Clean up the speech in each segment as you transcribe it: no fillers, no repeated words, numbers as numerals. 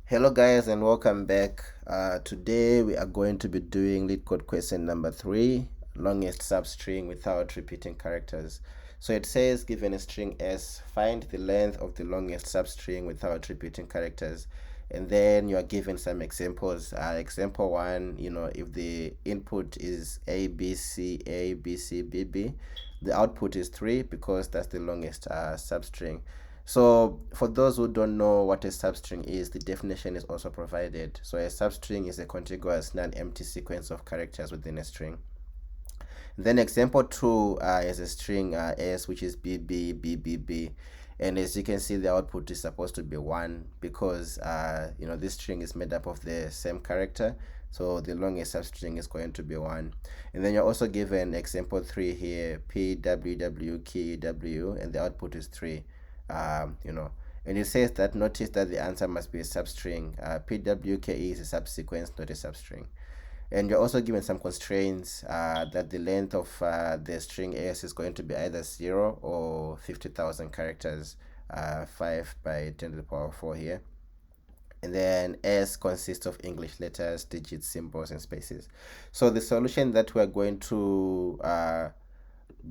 Hello guys and welcome back. Today we are going to be doing LeetCode question number 3, longest substring without repeating characters. So it says, given a string S, find the length of the longest substring without repeating characters. And then you are given some examples. Example 1, if the input is A, B, C, A, B, C, B, B, the output is 3 because that's the longest substring. So for those who don't know what a substring is, the definition is also provided. So a substring is a contiguous non-empty sequence of characters within a string. Then example 2 is a string S, which is BB, BBB. And as you can see, the output is supposed to be 1 because this string is made up of the same character. So the longest substring is going to be 1. And then you're also given example 3 here, PWW, and the output is 3. And it says that notice that the answer must be a substring. PWKE is a subsequence, not a substring. And you're also given some constraints that the length of the string S is going to be either 0 or 50,000 characters, 5 by 10 to the power 4 here. And then S consists of English letters, digits, symbols, and spaces. So the solution that we're going to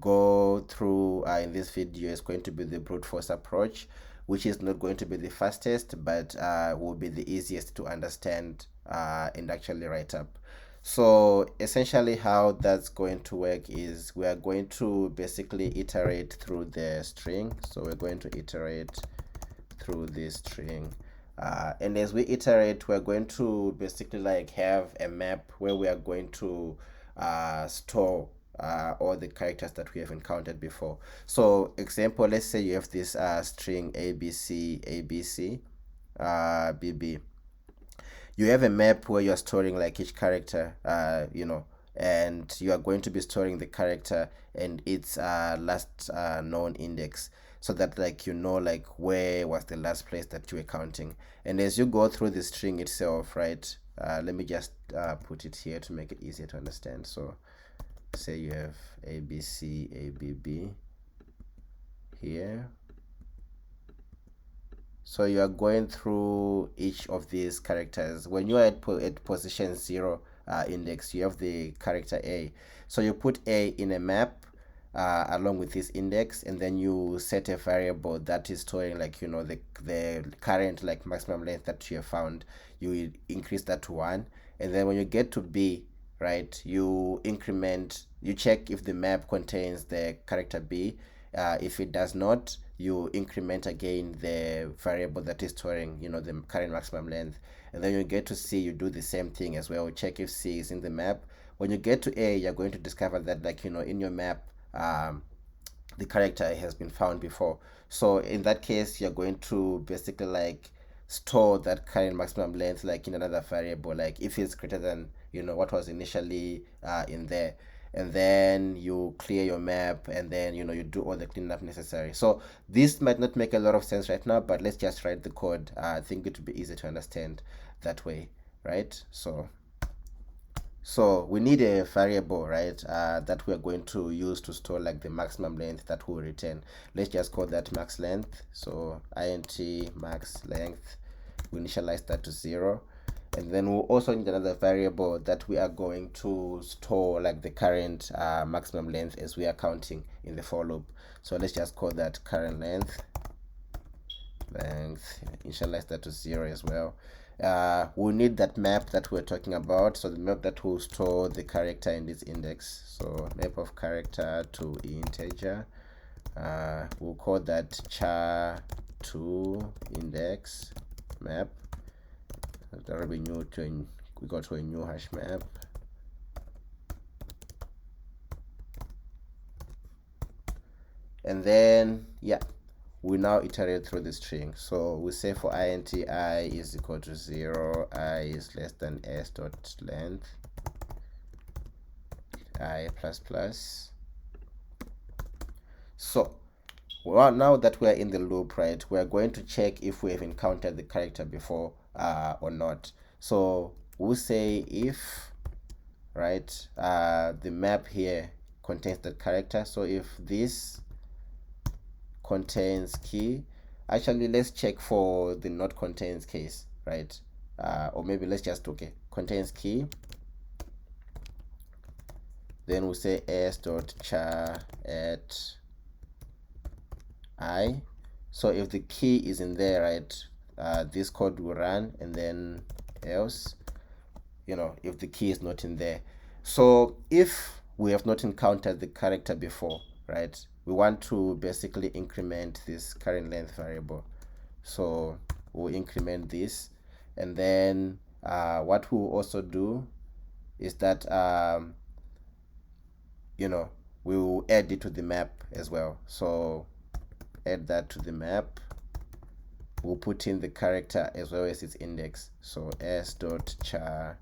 go through in this video is going to be the brute force approach, which is not going to be the fastest, but will be the easiest to understand and actually write up. So essentially how that's going to work is we are going to basically iterate through the string. So we're going to iterate through this string. And as we iterate, we're going to basically like have a map where we are going to store all the characters that we have encountered before. So example, let's say you have this string ABC, ABC, BB. You have a map where you're storing like each character, and you are going to be storing the character and its last known index, so that like like where was the last place that you were counting. And as you go through the string itself, right, let me just put it here to make it easier to understand. So say you have ABC, ABB here. So you are going through each of these characters. When you are at position 0 index, you have the character A. So you put A in a map along with this index, and then you set a variable that is storing like the current like maximum length that you have found. You increase that to 1, and then when you get to B, right, you check if the map contains the character B. If it does not, you increment again the variable that is storing the current maximum length. And then you get to C, you do the same thing as well. Check if C is in the map. When you get to A, you're going to discover that like in your map the character has been found before. So in that case, you're going to basically like store that current maximum length like in another variable, like if it's greater than what was initially in there. And then you clear your map, and then you do all the cleanup necessary. So this might not make a lot of sense right now, but let's just write the code. I think it would be easy to understand that way, right? So we need a variable, right, that we're going to use to store like the maximum length that we'll return. Let's just call that max length. So int max length, we initialize that to 0. And then we'll also need another variable that we are going to store like the current maximum length as we are counting in the for loop. So let's just call that current length, initialize that to 0 as well. We'll need that map that we're talking about, so the map that will store the character in this index. So map of character to integer, we'll call that char2 index map. That will be we go to a new hash map. And then we now iterate through the string. So we say for int I is equal to 0, I is less than s dot length, I plus plus. So well, now that we're in the loop, right, we're going to check if we have encountered the character before or not. So we'll say if, right, the map here contains the character. So if this contains key, actually let's check for the not contains case. right? Or maybe let's just, okay, contains key. Then we'll say s.char at I. So if the key is in there, right, this code will run, and then else, if the key is not in there. So if we have not encountered the character before, right, we want to basically increment this current length variable. So we'll increment this, and then what we'll also do is that we will add it to the map as well. So add that to the map. We'll put in the character as well as its index. So s.char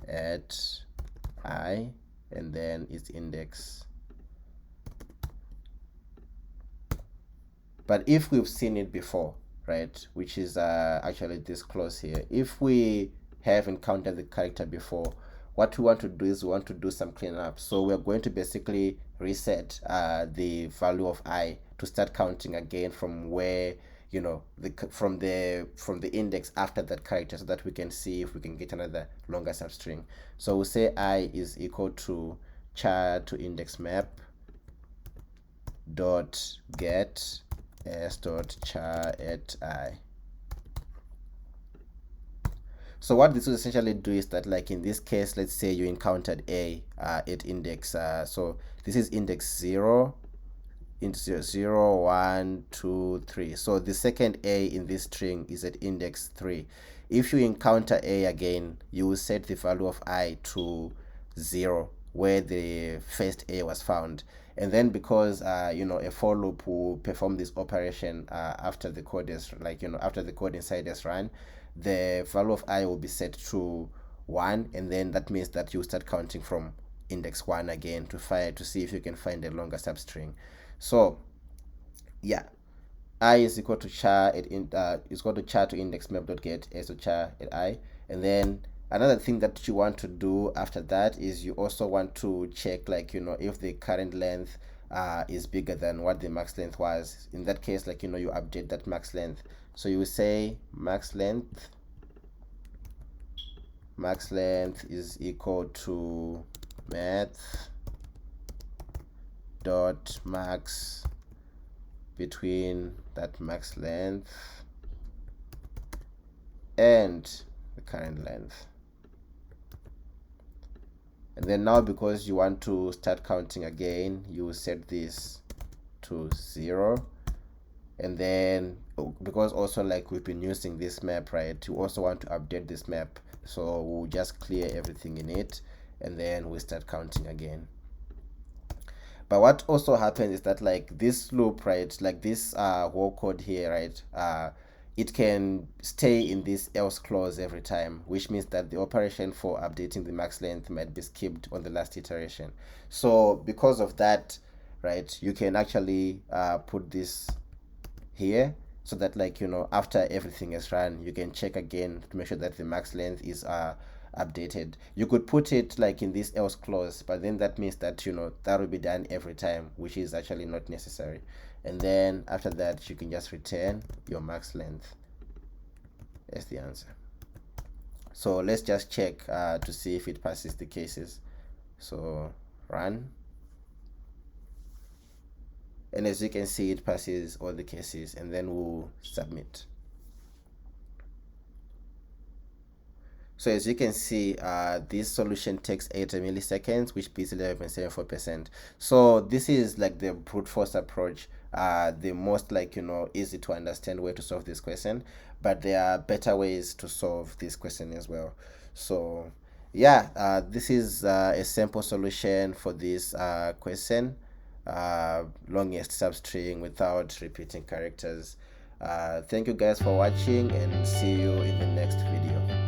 at I, and then its index. But if we've seen it before, right, which is actually this clause here, if we have encountered the character before, what we want to do is we want to do some cleanup. So we're going to basically reset the value of I to start counting again from where, from the index after that character, so that we can see if we can get another longer substring. So we'll say I is equal to char to index map dot get s.char at I. So what this will essentially do is that, like in this case, let's say you encountered A at index, so this is index 0, into 0, 1, 2, 3. So the second A in this string is at index 3. If you encounter A again, you will set the value of I to 0, where the first A was found. And then because a for loop will perform this operation after the code is after the code inside is run, the value of I will be set to 1, and then that means that you start counting from index 1 again to see if you can find a longer substring. So yeah, I is equal to char to index map dot get s to char at I. And then another thing that you want to do after that is you also want to check if the current length is bigger than what the max length was. In that case, you update that max length. So you will say max length is equal to math dot max between that max length and the current length. And then now, because you want to start counting again, you set this to 0. And then because also we've been using this map, right, you also want to update this map. So we'll just clear everything in it, and then we start counting again. But what also happens is that this loop, right, this whole code here, right, it can stay in this else clause every time, which means that the operation for updating the max length might be skipped on the last iteration. So because of that, right, you can actually put this here, so that after everything is run, you can check again to make sure that the max length is updated. You could put it in this else clause, but then that means that that will be done every time, which is actually not necessary. And then after that, you can just return your max length as the answer. So let's just check to see if it passes the cases. So run, and as you can see, it passes all the cases, and then we'll submit. So as you can see, this solution takes 80 milliseconds, which beats 11.74%. So this is the brute force approach, the most easy to understand way to solve this question, but there are better ways to solve this question as well. So yeah, this is a simple solution for this question, longest substring without repeating characters. Thank you guys for watching, and see you in the next video.